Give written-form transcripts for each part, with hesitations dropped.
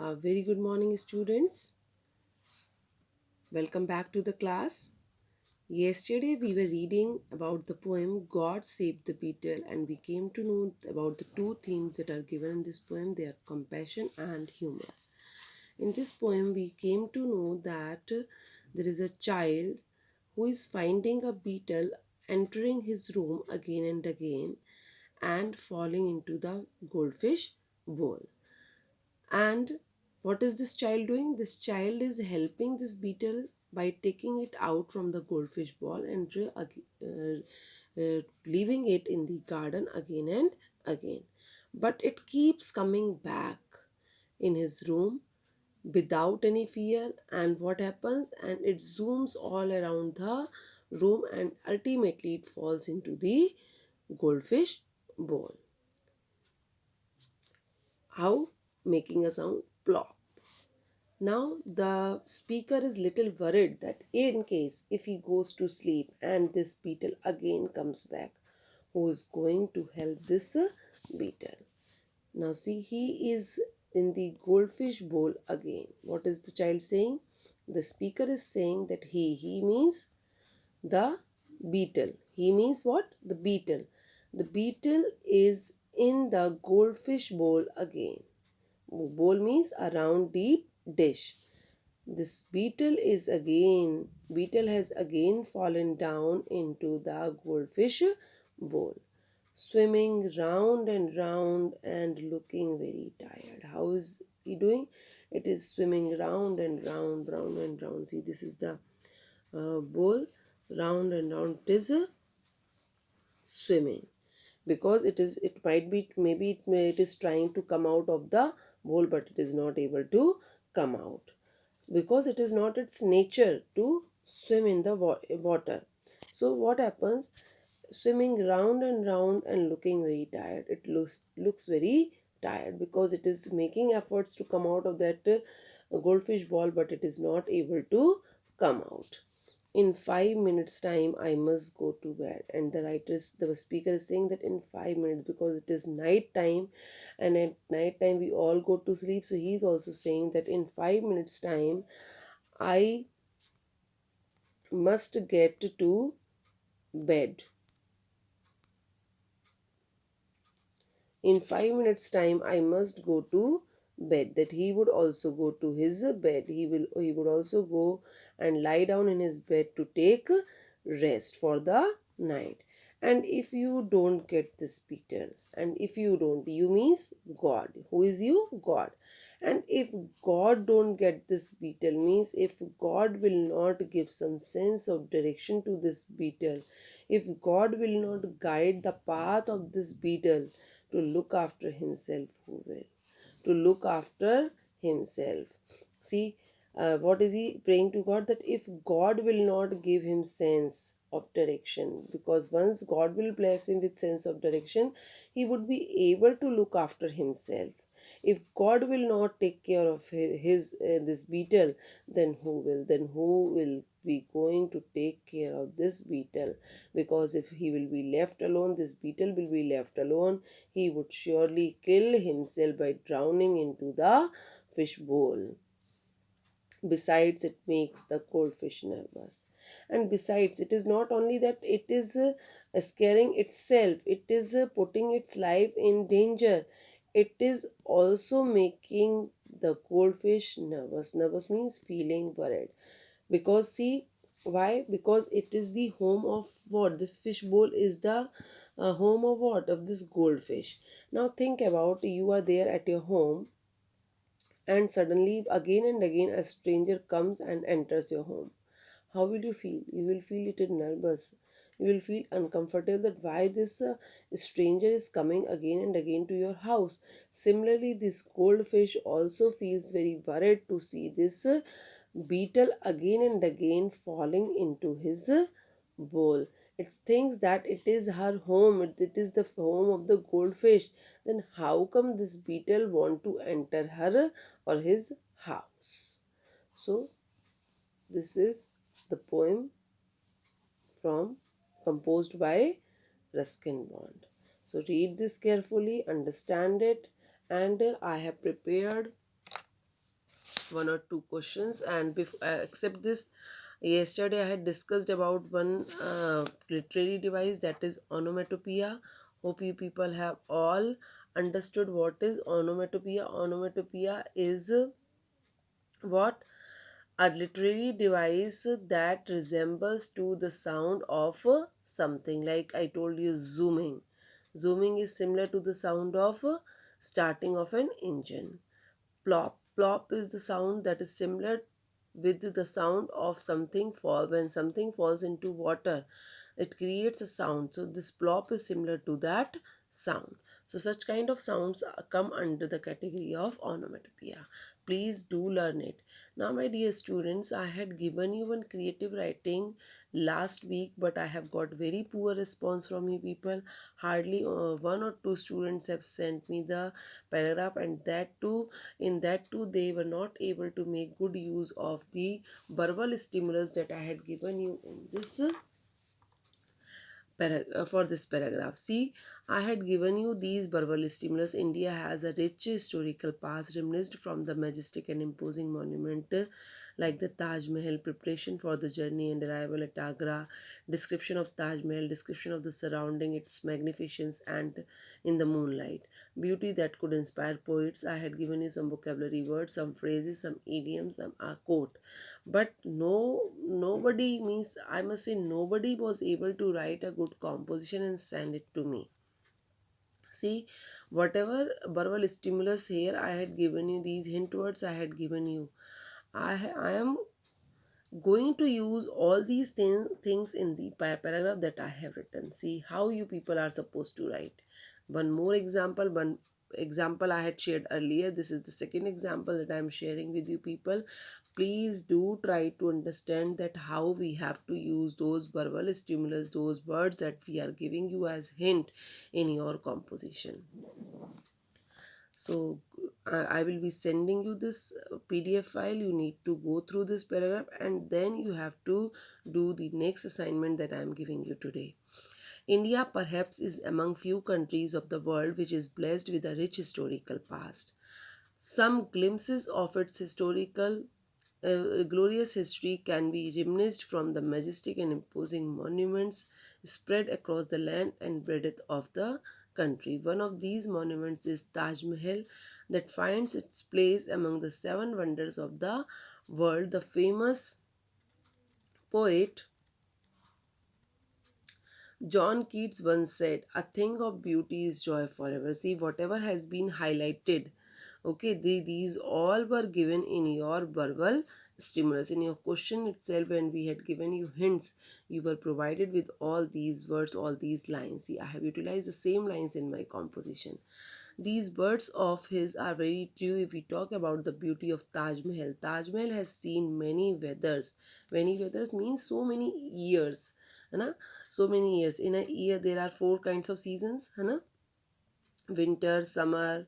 Very good morning, students. Welcome back to the class. Yesterday, we were reading about the poem God Saved the Beetle, and we came to know about the two themes that are given in this poem. They are compassion and humor. In this poem, we came to know that there is a child who is finding a beetle entering his room again and again and falling into the goldfish bowl. And what is this child doing? This child is helping this beetle by taking it out from the goldfish ball and leaving it in the garden again and again. But it keeps coming back in his room without any fear. And what happens? And it zooms all around the room and ultimately it falls into the goldfish bowl. How? Making a sound plop. Now the speaker is little worried that in case if he goes to sleep and this beetle again comes back, who is going to help this beetle? Now see, he is in the goldfish bowl again. What is the child saying? The speaker is saying that he means the beetle. He means what? The beetle. The beetle is in the goldfish bowl again. Bowl means a round deep dish. This beetle has again fallen down into the goldfish bowl, swimming round and round and looking very tired. How is he doing? It is swimming round and round, round and round. See, this is the bowl, round and round. It is swimming because it might be, maybe it is trying to come out of the bowl, but it is not able to come out because it is not its nature to swim in the water. So what happens? Swimming round and round and looking very tired. It looks very tired because it is making efforts to come out of that goldfish ball, but it is not able to come out. In 5 minutes time I must go to bed. And the speaker is saying that in 5 minutes, because it is night time, and at night time we all go to sleep. So he is also saying that in 5 minutes time I must get to bed. In 5 minutes time I must go to bed. That he would also go to his bed. He would also go and lie down in his bed to take rest for the night. And if you don't get this beetle, and if you don't, you means God. Who is you? God. And if God don't get this beetle, means if God will not give some sense of direction to this beetle, if God will not guide the path of this beetle to look after himself, who will? To look after himself. See, what is he praying to God? That if God will not give him sense of direction, because once God will bless him with sense of direction, he would be able to look after himself. If God will not take care of his this beetle, then who will? Then who will be going to take care of this beetle? Because if he will be left alone, this beetle will be left alone, he would surely kill himself by drowning into the fish bowl. Besides, it makes the goldfish nervous. And besides, it is not only that it is scaring itself, it is putting its life in danger. It is also making the goldfish nervous. Nervous means feeling worried. Because see, why? Because it is the home of what? This fish bowl is the home of what? Of this goldfish. Now think about, you are there at your home, and suddenly again and again a stranger comes and enters your home. How will you feel? You will feel little nervous. You will feel uncomfortable that why this stranger is coming again and again to your house. Similarly, this goldfish also feels very worried to see this beetle again and again falling into his bowl. It thinks that it is her home, it is the home of the goldfish. Then how come this beetle want to enter her or his house? So this is the poem from composed by Ruskin Bond. So read this carefully, understand it, and I have prepared one or two questions. And except this, yesterday I had discussed about one literary device, that is onomatopoeia. Hope you people have all understood what is onomatopoeia. Onomatopoeia is what? A literary device that resembles to the sound of something. Like I told you, zooming. Zooming is similar to the sound of starting of an engine. Plop. Plop is the sound that is similar with the sound of something fall. When something falls into water, it creates a sound. So this plop is similar to that sound. So such kind of sounds come under the category of onomatopoeia. Please do learn it. Now, my dear students, I had given you one creative writing last week, but I have got very poor response from you people. Hardly one or two students have sent me the paragraph, and that too, in that too, they were not able to make good use of the verbal stimulus that I had given you in this for this paragraph. See, I had given you these verbal stimulus. India has a rich historical past reminisced from the majestic and imposing monument like the Taj Mahal, preparation for the journey and arrival at Agra, description of Taj Mahal, description of the surrounding, its magnificence and in the moonlight. Beauty that could inspire poets. I had given you some vocabulary words, some phrases, some idioms, some quote. But nobody, means I must say nobody was able to write a good composition and send it to me. See, whatever verbal stimulus here I had given you, these hint words I had given you, I am going to use all these things in the paragraph that I have written. See how you people are supposed to write. One more example, one example I had shared earlier. This is the second example that I am sharing with you people. Please do try to understand that how we have to use those verbal stimulus, those words that we are giving you as hint in your composition. So I will be sending you this PDF file. You need to go through this paragraph and then you have to do the next assignment that I am giving you today. India perhaps is among few countries of the world which is blessed with a rich historical past. Some glimpses of its historical glorious history can be reminisced from the majestic and imposing monuments spread across the land and breadth of the country. One of these monuments is Taj Mahal, that finds its place among the seven wonders of the world. The famous poet John Keats once said, "A thing of beauty is joy forever." See, whatever has been highlighted, okay, these all were given in your verbal stimulus. In your question itself, when we had given you hints, you were provided with all these words, all these lines. See, I have utilized the same lines in my composition. These words of his are very true if we talk about the beauty of Taj Mahal. Taj Mahal has seen many weathers. Many weathers means so many years. है ना? So many years. In a year, there are four kinds of seasons. है ना? Winter, summer,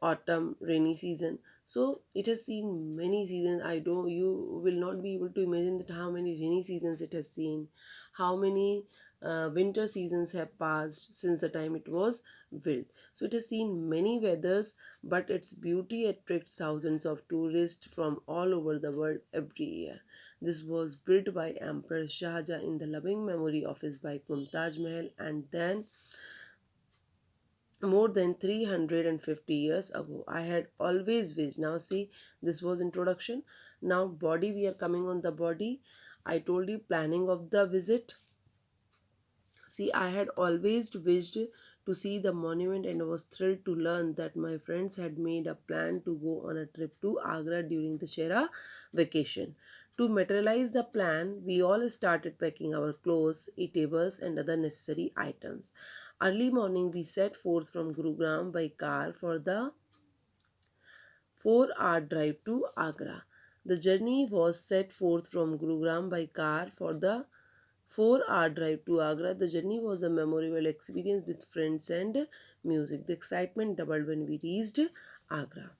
autumn, rainy season. So it has seen many seasons. I don't, you will not be able to imagine that how many rainy seasons it has seen, how many winter seasons have passed since the time it was built. So it has seen many weathers, but its beauty attracts thousands of tourists from all over the world every year. This was built by Emperor Shah Jahan in the loving memory of his wife Mumtaz Mahal, and then more than 350 years ago. I had always wished. Now see, this was introduction. Now body, we are coming on the body. I told you planning of the visit. See, I had always wished to see the monument and was thrilled to learn that my friends had made a plan to go on a trip to Agra during the Shera vacation. To materialize the plan, we all started packing our clothes, eatables, and other necessary items. Early morning, we set forth from Gurugram by car for the 4-hour drive to Agra. The journey was set forth from Gurugram by car for the 4-hour drive to Agra. The journey was a memorable experience with friends and music. The excitement doubled when we reached Agra.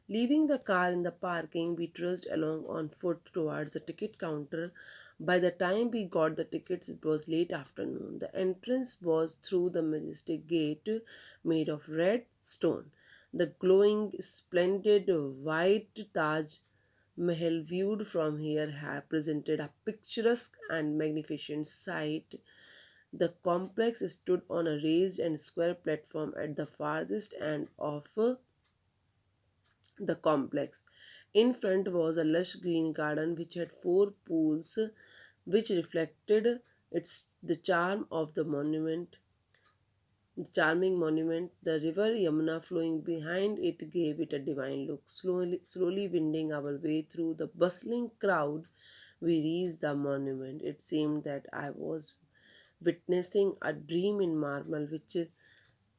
Leaving the car in the parking, we trudged along on foot towards the ticket counter. By the time we got the tickets, it was late afternoon. The entrance was through the majestic gate made of red stone. The glowing, splendid white Taj Mahal viewed from here have presented a picturesque and magnificent sight. The complex stood on a raised and square platform at the farthest end of the complex. In front was a lush green garden which had four pools which reflected the charm of the charming monument. The river Yamuna flowing behind it gave it a divine look. Slowly winding our way through the bustling crowd, we reached the monument. It seemed that I was witnessing a dream in marble which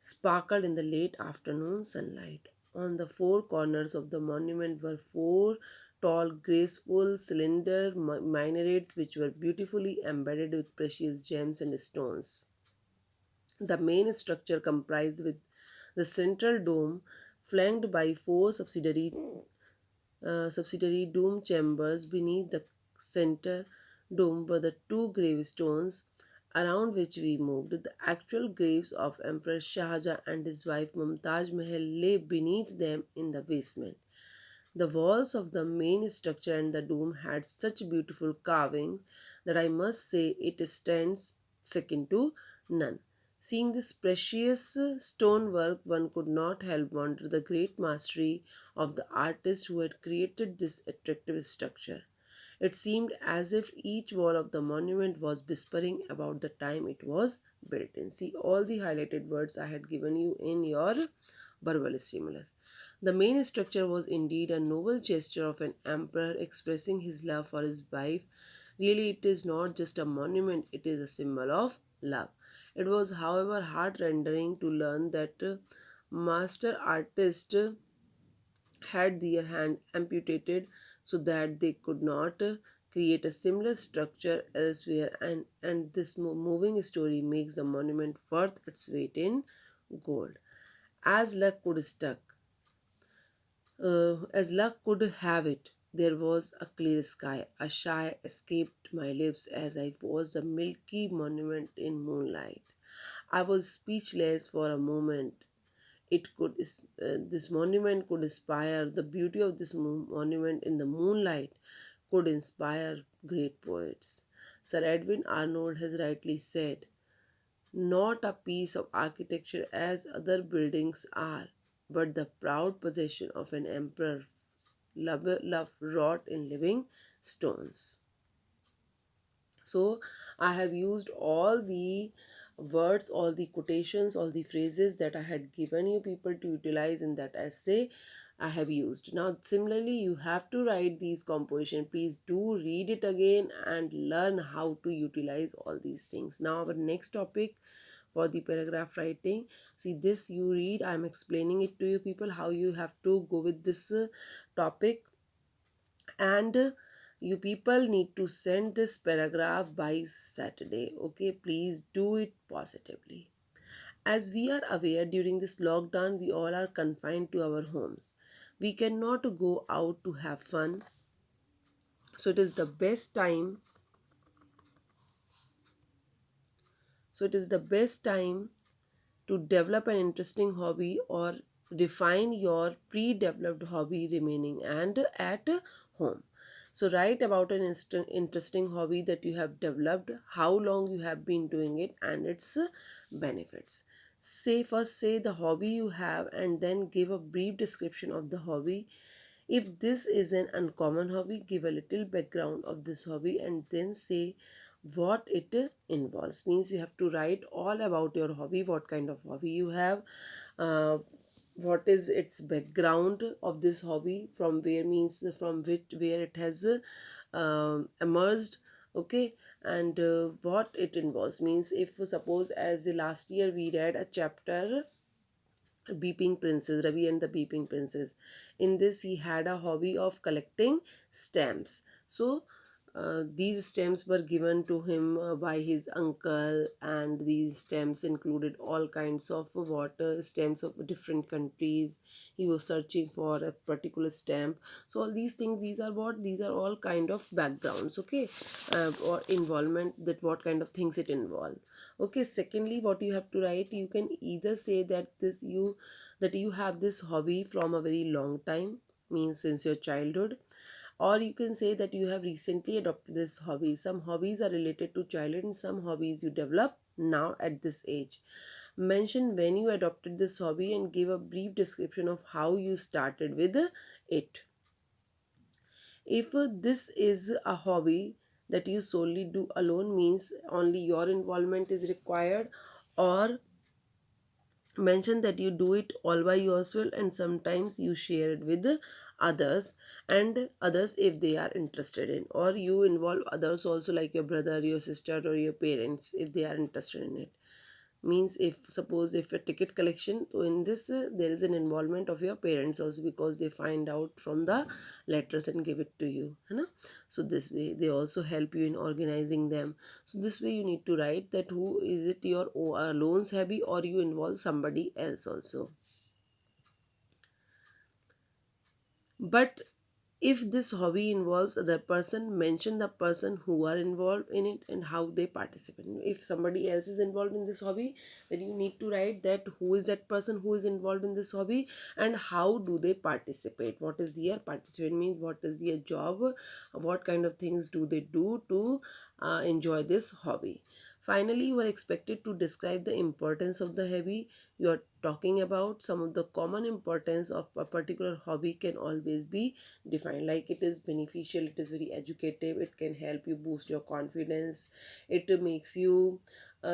sparkled in the late afternoon sunlight. On the four corners of the monument were four tall, graceful, cylinder minarets which were beautifully embedded with precious gems and stones. The main structure comprised with the central dome flanked by four subsidiary dome chambers. Beneath the center dome were the two gravestones around which we moved. The actual graves of Emperor Shah Jahan and his wife Mumtaz Mahal lay beneath them in the basement. The walls of the main structure and the dome had such beautiful carvings that I must say it stands second to none. Seeing this precious stonework, one could not help wonder the great mastery of the artist who had created this attractive structure. It seemed as if each wall of the monument was whispering about the time it was built in. See all the highlighted words I had given you in your verbal stimulus. The main structure was indeed a noble gesture of an emperor expressing his love for his wife. Really, it is not just a monument, it is a symbol of love. It was, however, heart rendering to learn that master artists had their hand amputated so that they could not create a similar structure elsewhere, and this moving story makes the monument worth its weight in gold. As luck could stuck as luck could have it, there was a clear sky. A sigh escaped my lips as I watched the milky monument in moonlight. I was speechless for a moment. This monument could inspire the beauty of this monument in the moonlight could inspire great poets. Sir Edwin Arnold has rightly said, not a piece of architecture as other buildings are, but the proud possession of an emperor's love wrought in living stones. So, I have used all the words, all the quotations, all the phrases that I had given you people to utilize in that essay. I have used. Now, similarly, you have to write these composition. Please do read it again and learn how to utilize all these things. Now, our next topic for the paragraph writing. See, this you read. I'm explaining it to you people how you have to go with this topic, and you people need to send this paragraph by Saturday. Okay, please do it positively. As we are aware, during this lockdown, we all are confined to our homes. We cannot go out to have fun. So it is the best time. So it is the best time to develop an interesting hobby or refine your pre-developed hobby remaining and at home. So write about an interesting hobby that you have developed, how long you have been doing it, and its benefits. Say the hobby you have and then give a brief description of the hobby. If this is an uncommon hobby, give a little background of this hobby and then say what it involves. Means you have to write all about your hobby, what kind of hobby you have, uh, what is its background of this hobby, from where, means from which where it has emerged. Okay, and what it involves, means if suppose as last year we read a chapter Beeping Princess, Ravi and the Beeping Princess. In this, he had a hobby of collecting stamps. So, these stamps were given to him by his uncle, and these stamps included all kinds of water stamps of different countries. He was searching for a particular stamp. So, all these things, these are what? These are all kind of backgrounds, okay, or involvement, that what kind of things it involved. Okay, secondly, what you have to write, you can either say that you have this hobby from a very long time, means since your childhood, Or you can say that you have recently adopted this hobby. Some hobbies are related to childhood and some hobbies you develop now at this age. Mention when you adopted this hobby and give a brief description of how you started with it. If this is a hobby that you solely do alone, means only your involvement is required, or mention that you do it all by yourself and sometimes you share it with others, and others if they are interested in, or you involve others also like your brother, your sister, or your parents if they are interested in it. Means if suppose if a ticket collection, so in this there is an involvement of your parents also because they find out from the letters and give it to you, है ना? So this way they also help you in organizing them. So this way you need to write that who is it, your loans hobby or you involve somebody else also. But if this hobby involves other person, mention the person who are involved in it and how they participate. If somebody else is involved in this hobby, then you need to write that who is that person who is involved in this hobby and how do they participate, what is their participation, means what is their job, what kind of things do they do to enjoy this hobby. Finally, you are expected to describe the importance of the hobby you are talking about. Some of the common importance of a particular hobby can always be defined, like it is beneficial, it is very educative, it can help you boost your confidence, it makes you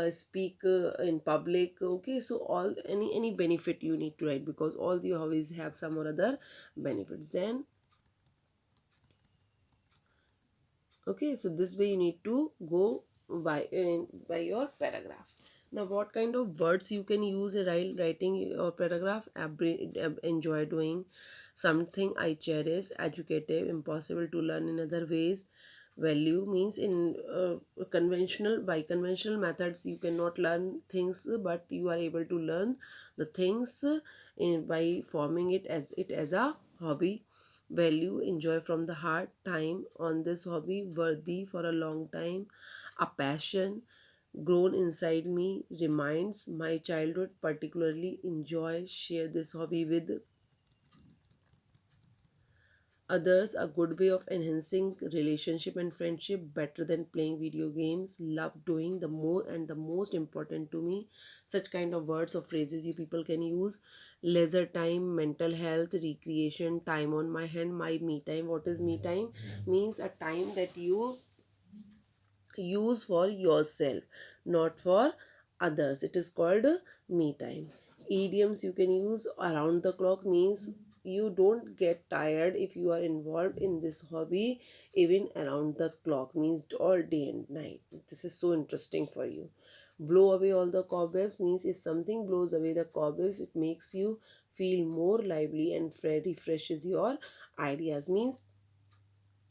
speak in public. Okay, so all any benefit you need to write because all the hobbies have some or other benefits. Then okay, so this way you need to go by your paragraph. Now what kind of words you can use while writing your paragraph? Enjoy doing, something I cherish, educative, impossible to learn in other ways. Value means in conventional, by conventional methods you cannot learn things, but you are able to learn the things by forming it as a hobby. Value, enjoy from the heart, time on this hobby, worthy for a long time. A passion grown inside me, reminds my childhood, particularly enjoy, share this hobby with others, a good way of enhancing relationship and friendship, better than playing video games, love doing, the more and the most important to me. Such kind of words or phrases you people can use. Leisure time, mental health, recreation, time on my hand, my me time. What is me time? Means a time that you use for yourself, not for others. It is called me time. Idioms you can use: around the clock means you don't get tired if you are involved in this hobby. Even around the clock means all day and night. This is so interesting for you. Blow away all the cobwebs means if something blows away the cobwebs, it makes you feel more lively and refreshes your ideas. Means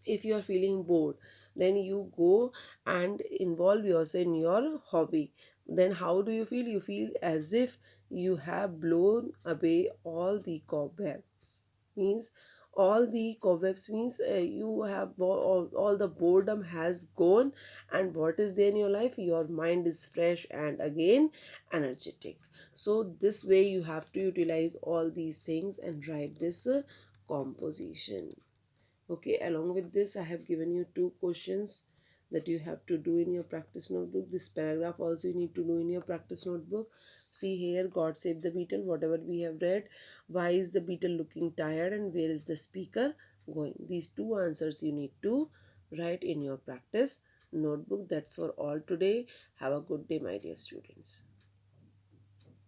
if you are feeling bored, then you go and involve yourself in your hobby. Then how do you feel? You feel as if you have blown away all the cobwebs. Means all the cobwebs means you have all the boredom has gone, and what is there in your life? Your mind is fresh and again energetic. So this way you have to utilize all these things and write this composition. Okay, along with this, I have given you two questions that you have to do in your practice notebook. This paragraph also you need to do in your practice notebook. See here, God save the beetle, whatever we have read. Why is the beetle looking tired and where is the speaker going? These two answers you need to write in your practice notebook. That's for all today. Have a good day, my dear students.